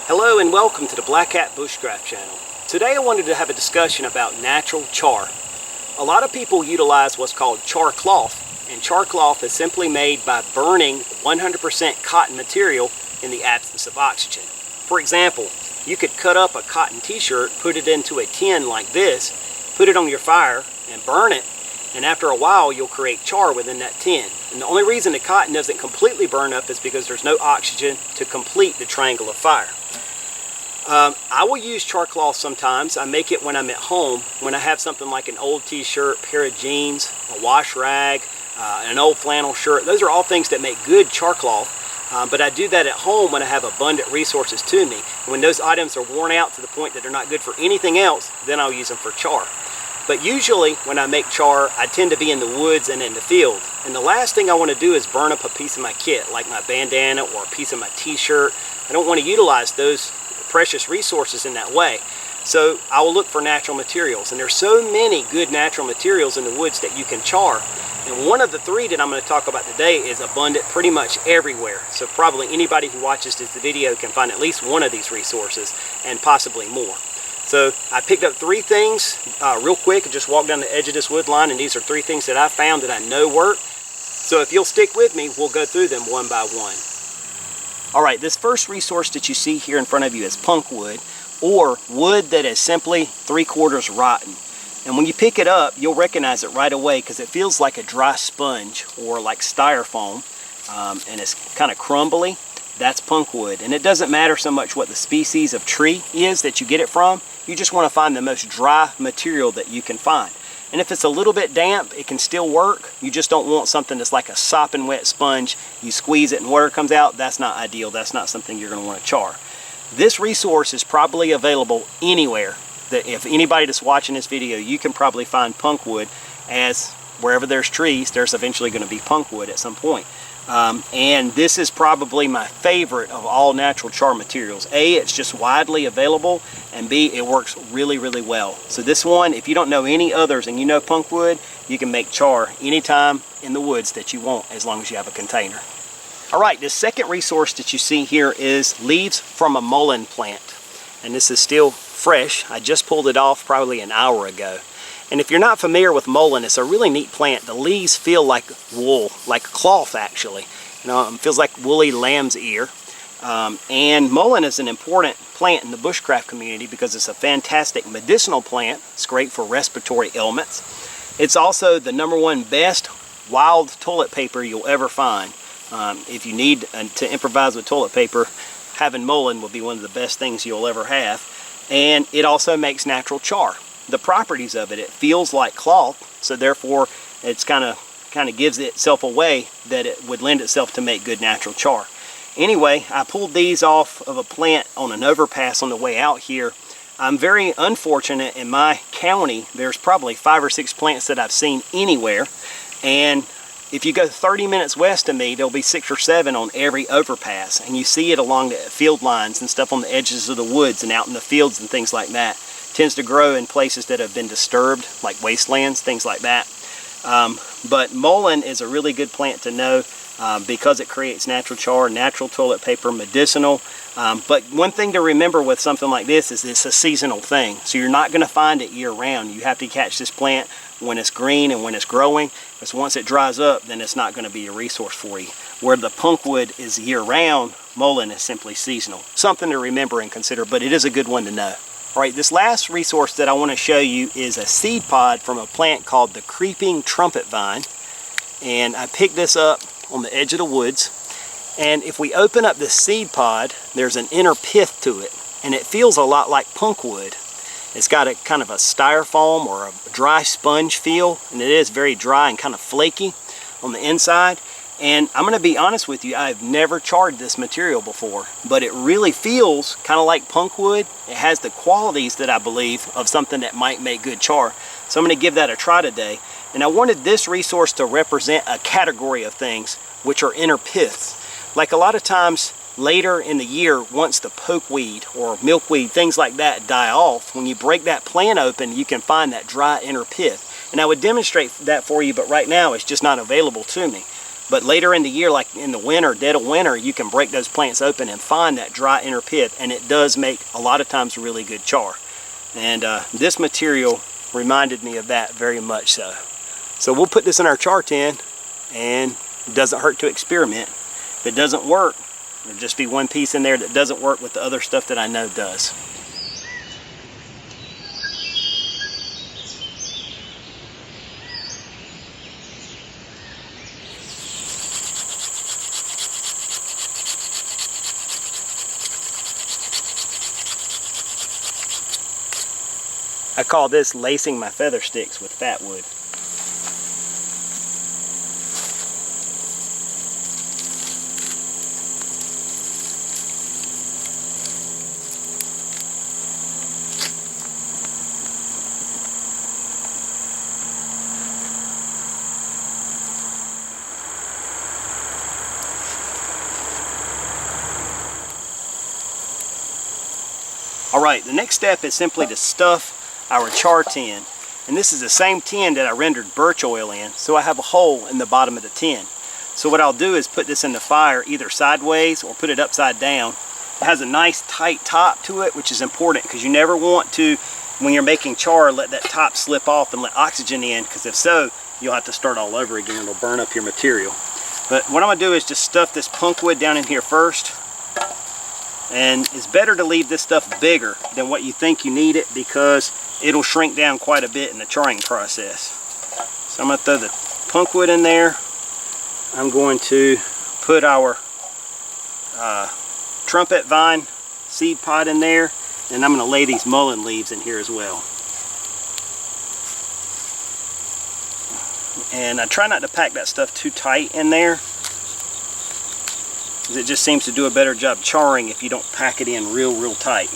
Hello and welcome to the Black Hat Bushcraft channel. Today I wanted to have a discussion about natural char. A lot of people utilize what's called char cloth, and char cloth is simply made by burning 100% cotton material in the absence of oxygen. For example, you could cut up a cotton t-shirt, put it into a tin like this, put it on your fire and burn it, and after a while you'll create char within that tin. And the only reason the cotton doesn't completely burn up is because there's no oxygen to complete the triangle of fire. I will use char cloth sometimes. I make it when I'm at home, when I have something like an old t-shirt, pair of jeans, a wash rag, an old flannel shirt. Those are all things that make good char cloth, but I do that at home when I have abundant resources to me. And when those items are worn out to the point that they're not good for anything else, then I'll use them for char. But usually when I make char, I tend to be in the woods and in the field. And the last thing I want to do is burn up a piece of my kit, like my bandana or a piece of my t-shirt. I don't want to utilize those precious resources in that way. So I will look for natural materials, and there's so many good natural materials in the woods that you can char, and one of the three that I'm going to talk about today is abundant pretty much everywhere. So probably anybody who watches this video can find at least one of these resources and possibly more. So I picked up three things real quick and just walked down the edge of this wood line, and these are three things that I found that I know work. So if you'll stick with me, we'll go through them one by one. Alright, this first resource that you see here in front of you is punk wood, or wood that is simply 3/4 rotten. And when you pick it up, you'll recognize it right away because it feels like a dry sponge or like styrofoam, and it's kind of crumbly. That's punk wood. And it doesn't matter so much what the species of tree is that you get it from. You just want to find the most dry material that you can find. And if it's a little bit damp, it can still work. You just don't want something that's like a sopping wet sponge. You squeeze it and water comes out. That's not ideal. That's not something you're going to want to char. This resource is probably available anywhere. If anybody that's watching this video, you can probably find punk wood, as wherever there's trees, there's eventually going to be punk wood at some point. And this is probably my favorite of all natural char materials. A, it's just widely available, and B, it works really, really well. So this one, if you don't know any others and you know punk wood, you can make char anytime in the woods that you want, as long as you have a container. Alright, the second resource that you see here is leaves from a mullein plant. And this is still fresh. I just pulled it off probably an hour ago. And if you're not familiar with mullein, it's a really neat plant. The leaves feel like wool, like cloth actually. You know, it feels like woolly lamb's ear. And mullein is an important plant in the bushcraft community because it's a fantastic medicinal plant. It's great for respiratory ailments. It's also the #1 best wild toilet paper you'll ever find. If you need to improvise with toilet paper, having mullein will be one of the best things you'll ever have. And it also makes natural char. The properties of it, it feels like cloth, so therefore it's kind of gives itself away that it would lend itself to make good natural char. Anyway, I pulled these off of a plant on an overpass on the way out here. I'm very unfortunate in my county. There's probably 5 or 6 plants that I've seen anywhere, and if you go 30 minutes west of me, there'll be 6 or 7 on every overpass, and you see it along the field lines and stuff on the edges of the woods and out in the fields and things like that. Tends to grow in places that have been disturbed, like wastelands, things like that. But mullein is a really good plant to know because it creates natural char, natural toilet paper, medicinal. But one thing to remember with something like this is it's a seasonal thing. So you're not going to find it year round. You have to catch this plant when it's green and when it's growing, because once it dries up, then it's not going to be a resource for you. Where the punk wood is year round, mullein is simply seasonal. Something to remember and consider, but it is a good one to know. Alright, this last resource that I want to show you is a seed pod from a plant called the creeping trumpet vine. And I picked this up on the edge of the woods. And if we open up the seed pod, there's an inner pith to it. And it feels a lot like punk wood. It's got a kind of a styrofoam or a dry sponge feel. And it is very dry and kind of flaky on the inside. And I'm going to be honest with you, I've never charred this material before, but it really feels kind of like punk wood. It has the qualities that I believe of something that might make good char. So I'm going to give that a try today. And I wanted this resource to represent a category of things, which are inner piths. Like a lot of times later in the year, once the pokeweed or milkweed, things like that die off, when you break that plant open, you can find that dry inner pith. And I would demonstrate that for you, but right now it's just not available to me. But later in the year, like in the winter, dead of winter, you can break those plants open and find that dry inner pith, and it does make a lot of times really good char. And this material reminded me of that very much so. So we'll put this in our char tin, and it doesn't hurt to experiment. If it doesn't work, there'll just be one piece in there that doesn't work with the other stuff that I know does. I call this lacing my feather sticks with fat wood. Alright, the next step is simply to stuff our char tin, and this is the same tin that I rendered birch oil in, so I have a hole in the bottom of the tin. So what I'll do is put this in the fire either sideways or put it upside down. It has a nice tight top to it, which is important because you never want to, when you're making char, let that top slip off and let oxygen in, because if so, you'll have to start all over again. It'll burn up your material. But what I'm going to do is just stuff this punk wood down in here first. And it's better to leave this stuff bigger than what you think you need it, because it'll shrink down quite a bit in the charring process. So I'm going to throw the punk wood in there. I'm going to put our trumpet vine seed pod in there, and I'm going to lay these mullein leaves in here as well. And I try not to pack that stuff too tight in there, because it just seems to do a better job charring if you don't pack it in real tight.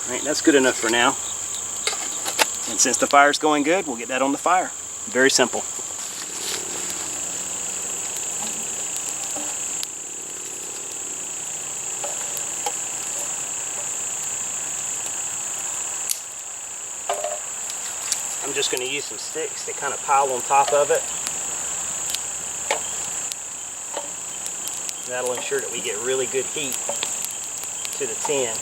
Alright, that's good enough for now. And since the fire's going good, we'll get that on the fire. Very simple. I'm just going to use some sticks to kind of pile on top of it. That'll ensure that we get really good heat to the tin.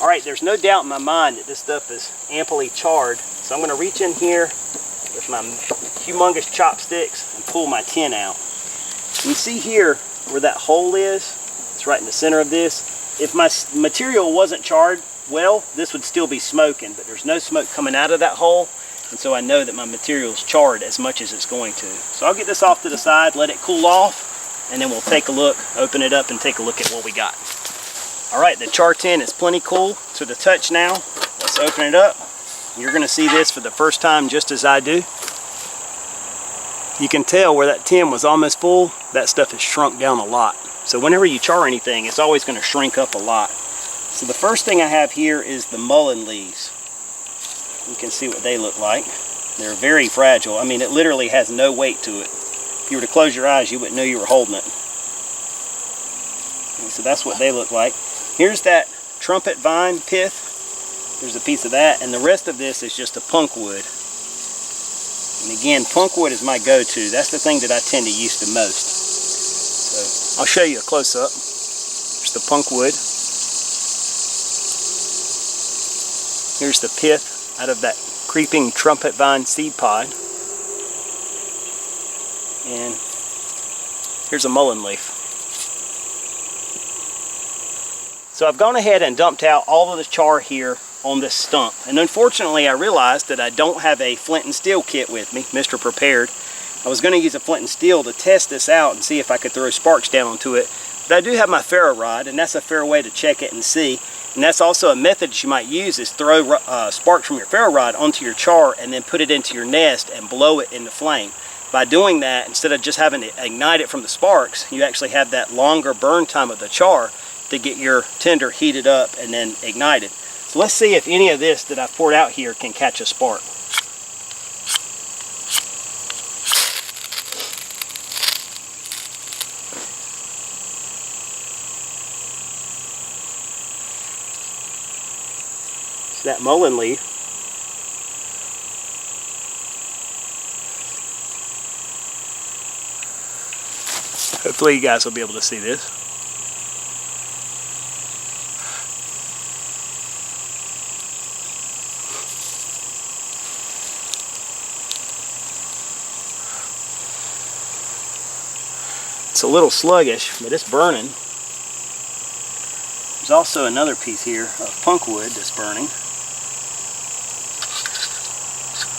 Alright, there's no doubt in my mind that this stuff is amply charred, so I'm going to reach in here with my humongous chopsticks and pull my tin out. You see here where that hole is? It's right in the center of this. If my material wasn't charred well, this would still be smoking, but there's no smoke coming out of that hole, and so I know that my material is charred as much as it's going to. So I'll get this off to the side, let it cool off, and then we'll take a look, open it up, and take a look at what we got. Alright, the char tin is plenty cool to the touch now. Let's open it up. You're going to see this for the first time just as I do. You can tell where that tin was almost full, that stuff has shrunk down a lot. So whenever you char anything, it's always going to shrink up a lot. So the first thing I have here is the mullein leaves. You can see what they look like. They're very fragile. I mean, it literally has no weight to it. If you were to close your eyes, you wouldn't know you were holding it. And so that's what they look like. Here's that trumpet vine pith. There's a piece of that, and the rest of this is just a punk wood. And again, punk wood is my go-to. That's the thing that I tend to use the most. So I'll show you a close-up. There's the punk wood. Here's the pith out of that creeping trumpet vine seed pod. And here's a mullein leaf. So I've gone ahead and dumped out all of the char here on this stump. And unfortunately, I realized that I don't have a flint and steel kit with me, Mr. Prepared. I was going to use a flint and steel to test this out and see if I could throw sparks down onto it. But I do have my ferro rod, and that's a fair way to check it and see. And that's also a method you might use, is throw sparks from your ferro rod onto your char and then put it into your nest and blow it into flame. By doing that, instead of just having to ignite it from the sparks, you actually have that longer burn time of the char. to get your tinder heated up and then ignited. So let's see if any of this that I've poured out here can catch a spark. So that mullein leaf. Hopefully you guys will be able to see this. It's a little sluggish, but it's burning. There's also another piece here of punk wood that's burning.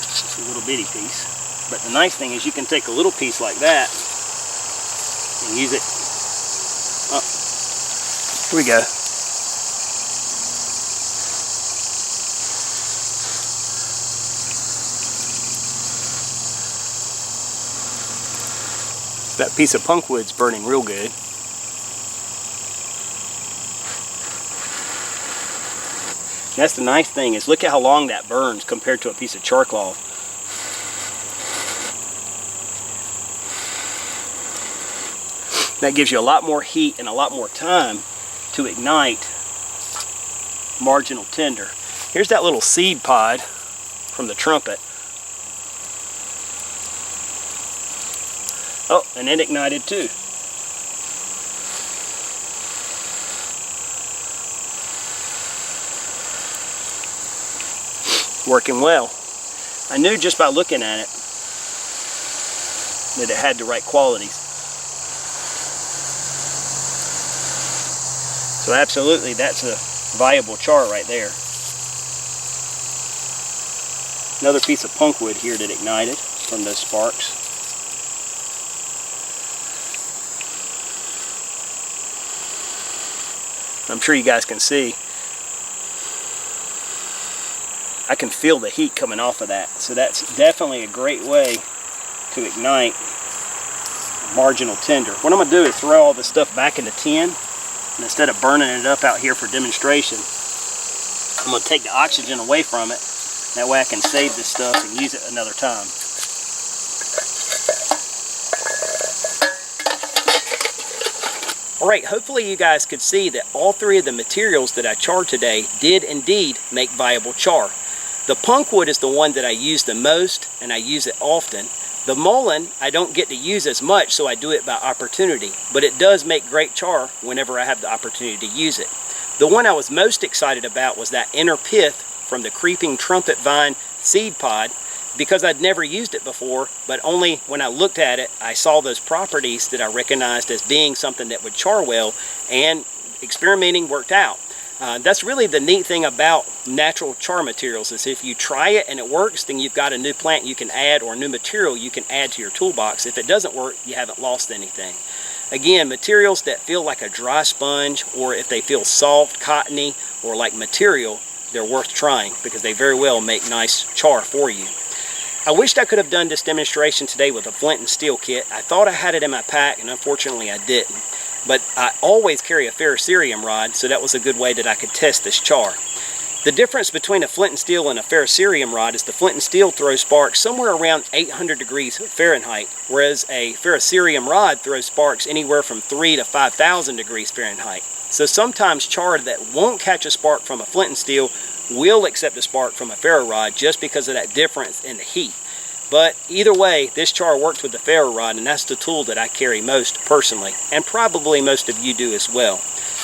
It's a little bitty piece. But the nice thing is you can take a little piece like that and use it. Oh, here we go. That piece of punk wood's burning real good. That's the nice thing is look at how long that burns compared to a piece of char cloth. That gives you a lot more heat and a lot more time to ignite marginal tinder. Here's that little seed pod from the trumpet. Oh, and it ignited too. Working well. I knew just by looking at it that it had the right qualities. So absolutely, that's a viable char right there. Another piece of punk wood here that ignited from those sparks. I'm sure you guys can see. I can feel the heat coming off of that. So that's definitely a great way to ignite marginal tinder. What I'm going to do is throw all this stuff back in the tin. And instead of burning it up out here for demonstration, I'm going to take the oxygen away from it. That way I can save this stuff and use it another time. Alright, hopefully you guys could see that all three of the materials that I charred today did indeed make viable char. The punk wood is the one that I use the most and I use it often. The mullein I don't get to use as much, so I do it by opportunity, but it does make great char whenever I have the opportunity to use it. The one I was most excited about was that inner pith from the creeping trumpet vine seed pod, because I'd never used it before, but only when I looked at it I saw those properties that I recognized as being something that would char well, and experimenting worked out. That's really the neat thing about natural char materials, is if you try it and it works, then you've got a new plant you can add, or a new material you can add to your toolbox. If it doesn't work, you haven't lost anything. Again, materials that feel like a dry sponge, or if they feel soft, cottony, or like material, they're worth trying, because they very well make nice char for you. I wished I could have done this demonstration today with a flint and steel kit. I thought I had it in my pack, and unfortunately I didn't. But I always carry a ferrocerium rod, so that was a good way that I could test this char. The difference between a flint and steel and a ferrocerium rod is the flint and steel throws sparks somewhere around 800 degrees Fahrenheit, whereas a ferrocerium rod throws sparks anywhere from 3,000 to 5,000 degrees Fahrenheit. So sometimes char that won't catch a spark from a flint and steel will accept a spark from a ferro rod just because of that difference in the heat. But either way, this char works with the ferro rod, and that's the tool that I carry most personally, and probably most of you do as well.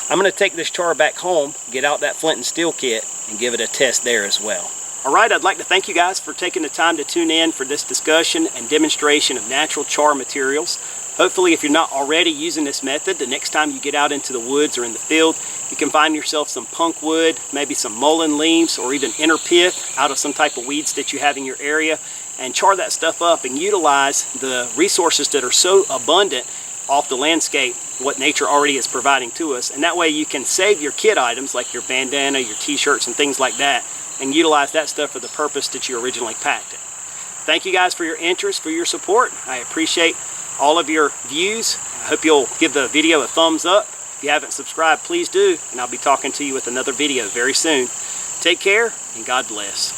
I'm going to take this char back home, get out that flint and steel kit, and give it a test there as well. Alright, I'd like to thank you guys for taking the time to tune in for this discussion and demonstration of natural char materials. Hopefully, if you're not already using this method, the next time you get out into the woods or in the field, you can find yourself some punk wood, maybe some mullein leaves, or even inner pith out of some type of weeds that you have in your area, and char that stuff up and utilize the resources that are so abundant off the landscape, what nature already is providing to us. And that way you can save your kit items like your bandana, your t-shirts, and things like that, and utilize that stuff for the purpose that you originally packed it. Thank you guys for your interest, for your support. I appreciate all of your views. I hope you'll give the video a thumbs up. If you haven't subscribed, please do, and I'll be talking to you with another video very soon. Take care, and God bless.